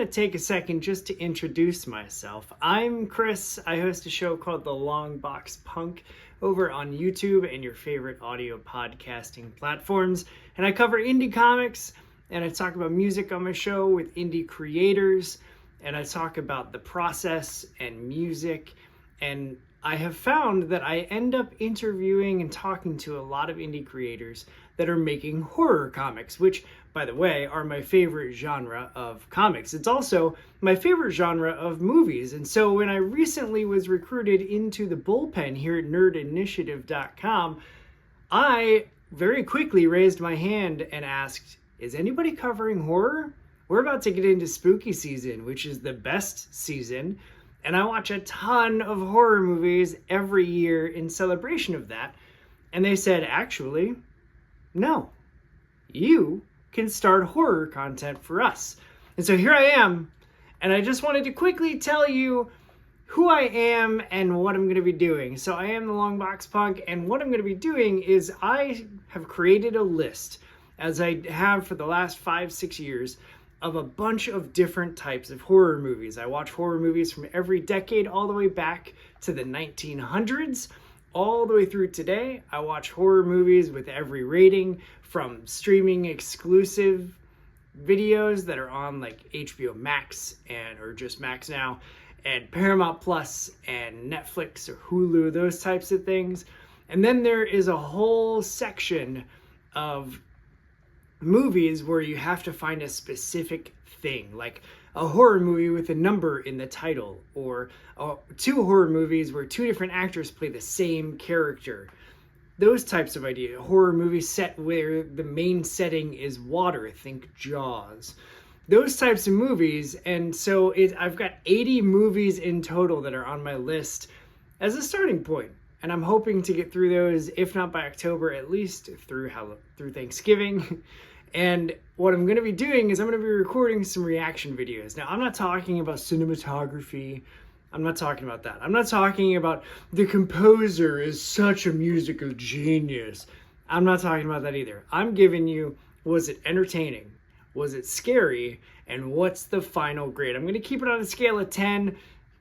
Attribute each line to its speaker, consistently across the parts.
Speaker 1: take a second just to introduce myself. I'm Chris. I host a show called The Long Box Punk over on YouTube and your favorite audio podcasting platforms. And I cover indie comics, and I talk about music on my show with indie creators, and I talk about the process and music. And I have found that I end up interviewing and talking to a lot of indie creators that are making horror comics, which, by the way, are my favorite genre of comics. It's also my favorite genre of movies. And so when I recently was recruited into the bullpen here at nerdinitiative.com, I very quickly raised my hand and asked, is anybody covering horror? We're about to get into spooky season, which is the best season. And I watch a ton of horror movies every year in celebration of that. And they said, actually, no, you can start horror content for us. And so here I am, and I just wanted to quickly tell you who I am and what I'm going to be doing. So I am the Long Box Punk, and what I'm going to be doing is I have created a list, as I have for the last 5-6 years, of a bunch of different types of horror movies. I watch horror movies from every decade all the way back to the 1900s. All the way through today. I watch horror movies with every rating, from streaming exclusive videos that are on like HBO Max or just Max now, and Paramount Plus and Netflix or Hulu, those types of things. And then there is a whole section of movies where you have to find a specific thing, like a horror movie with a number in the title, or two horror movies where two different actors play the same character. Those types of ideas. Horror movies set where the main setting is water, think Jaws. Those types of movies. And so I've got 80 movies in total that are on my list as a starting point. And I'm hoping to get through those, if not by October, at least through Thanksgiving. And what I'm going to be doing is I'm going to be recording some reaction videos. Now, I'm not talking about cinematography. I'm not talking about that. I'm not talking about the composer is such a musical genius. I'm not talking about that either. I'm giving you, was it entertaining? Was it scary? And what's the final grade? I'm going to keep it on a scale of 10.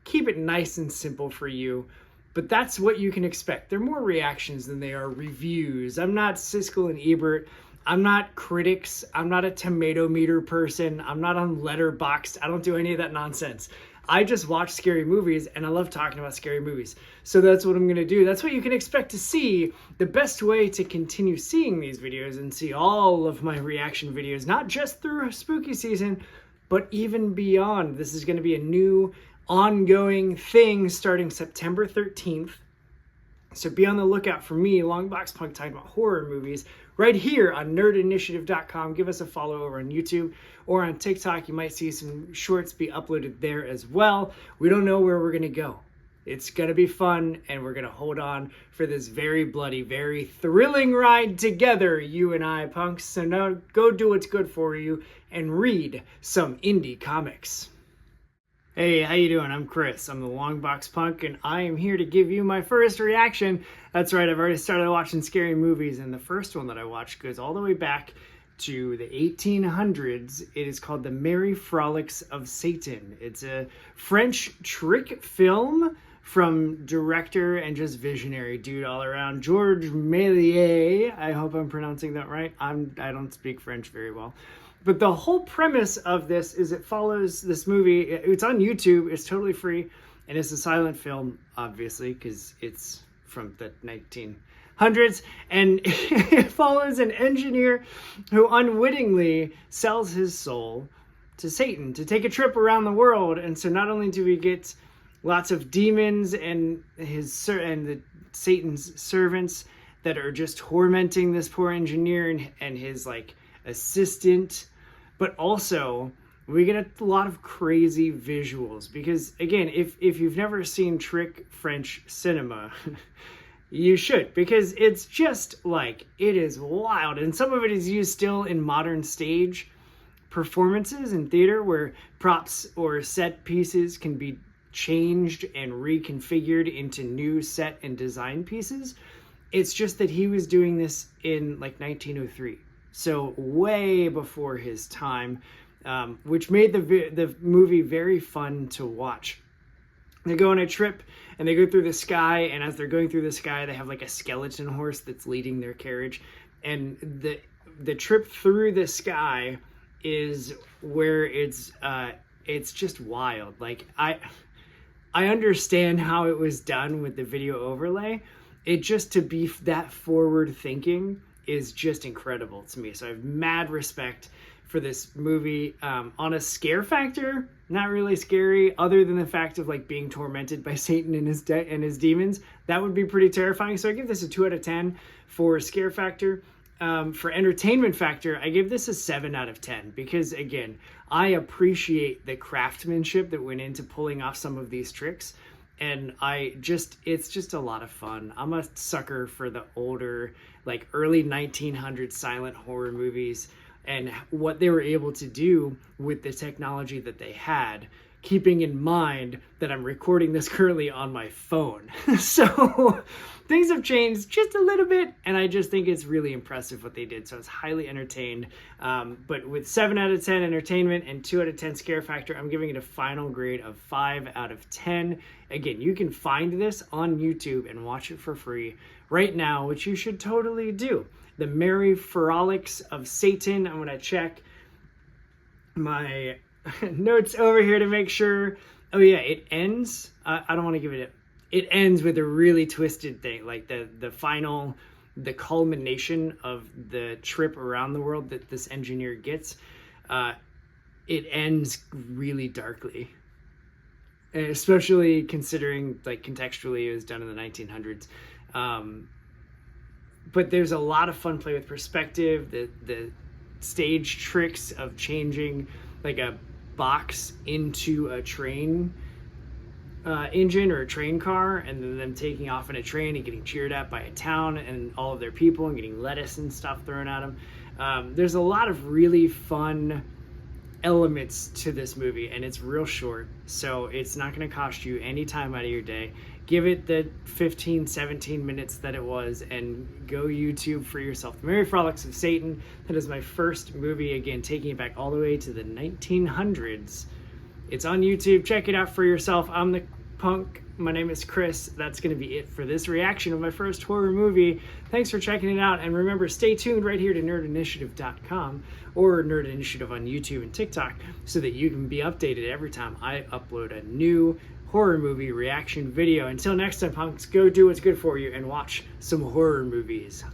Speaker 1: Keep it nice and simple for you. But that's what you can expect. They're more reactions than they are reviews. I'm not Siskel and Ebert. I'm not critics. I'm not a tomato meter person. I'm not on Letterboxd. I don't do any of that nonsense. I just watch scary movies, and I love talking about scary movies. So that's what I'm going to do. That's what you can expect to see. The best way to continue seeing these videos and see all of my reaction videos, not just through spooky season, but even beyond. This is going to be a new ongoing thing starting September 13th. So be on the lookout for me, Long Box Punk, talking about horror movies right here on nerdinitiative.com. Give us a follow over on YouTube or on TikTok. You might see some shorts be uploaded there as well. We don't know where we're going to go. It's going to be fun, and we're going to hold on for this very bloody, very thrilling ride together, you and I, punks. So now go do what's good for you and read some indie comics. Hey, how you doing? I'm Chris. I'm the Long Box Punk, and I am here to give you my first reaction. That's right, I've already started watching scary movies, and the first one that I watched goes all the way back to the 1800s. It is called the Merry Frolics of Satan. It's a French trick film from director and just visionary dude all around, Georges Méliès. I hope I'm pronouncing that right. I don't speak French very well. But the whole premise of this is it follows this movie. It's on YouTube. It's totally free. And it's a silent film, obviously, because it's from the 1900s. And it follows an engineer who unwittingly sells his soul to Satan to take a trip around the world. And so not only do we get lots of demons and Satan's servants that are just tormenting this poor engineer and his assistant, but also we get a lot of crazy visuals because, again, if you've never seen trick French cinema, you should, because it's just it is wild. And some of it is used still in modern stage performances in theater where props or set pieces can be changed and reconfigured into new set and design pieces. It's just that he was doing this in 1903. So way before his time. which made the movie very fun to watch. They go on a trip and they go through the sky, and as they're going through the sky, they have like a skeleton horse that's leading their carriage, and the trip through the sky is where it's just wild. Like I understand how it was done with the video overlay. It just to be that forward thinking is just incredible to me. So I have mad respect for this movie. On a scare factor, not really scary, other than the fact of like being tormented by Satan and his demons. That would be pretty terrifying. So I give this a 2 out of 10 for scare factor. For entertainment factor, I give this a 7 out of 10 because, again, I appreciate the craftsmanship that went into pulling off some of these tricks, and it's just a lot of fun. I'm a sucker for the older, like early 1900s silent horror movies and what they were able to do with the technology that they had, keeping in mind that I'm recording this currently on my phone. So things have changed just a little bit, and I just think it's really impressive what they did. So I was highly entertained. But with 7 out of 10 entertainment and 2 out of 10 scare factor, I'm giving it a final grade of 5 out of 10. Again, you can find this on YouTube and watch it for free right now, which you should totally do. The Merry Frolics of Satan. I'm going to check my notes over here to make sure. Oh yeah, it ends. I don't want to give it. It ends with a really twisted thing, like the culmination of the trip around the world that this engineer gets. It ends really darkly, and especially considering like contextually it was done in the 1900s. But there's a lot of fun play with perspective. The stage tricks of changing like a box into a train engine or a train car, and then them taking off in a train and getting cheered at by a town and all of their people and getting lettuce and stuff thrown at them. There's a lot of really fun elements to this movie, and it's real short, so it's not going to cost you any time out of your day. Give it the 15-17 minutes that it was and go YouTube for yourself. The Merry Frolics of Satan. That is my first movie, again taking it back all the way to the 1900s. It's on YouTube. Check it out for yourself. I'm the Punk. My name is Chris. That's going to be it for this reaction of my first horror movie. Thanks for checking it out, and remember, stay tuned right here to nerdinitiative.com or Nerd Initiative on YouTube and TikTok so that you can be updated every time I upload a new horror movie reaction video. Until next time, punks, go do what's good for you and watch some horror movies.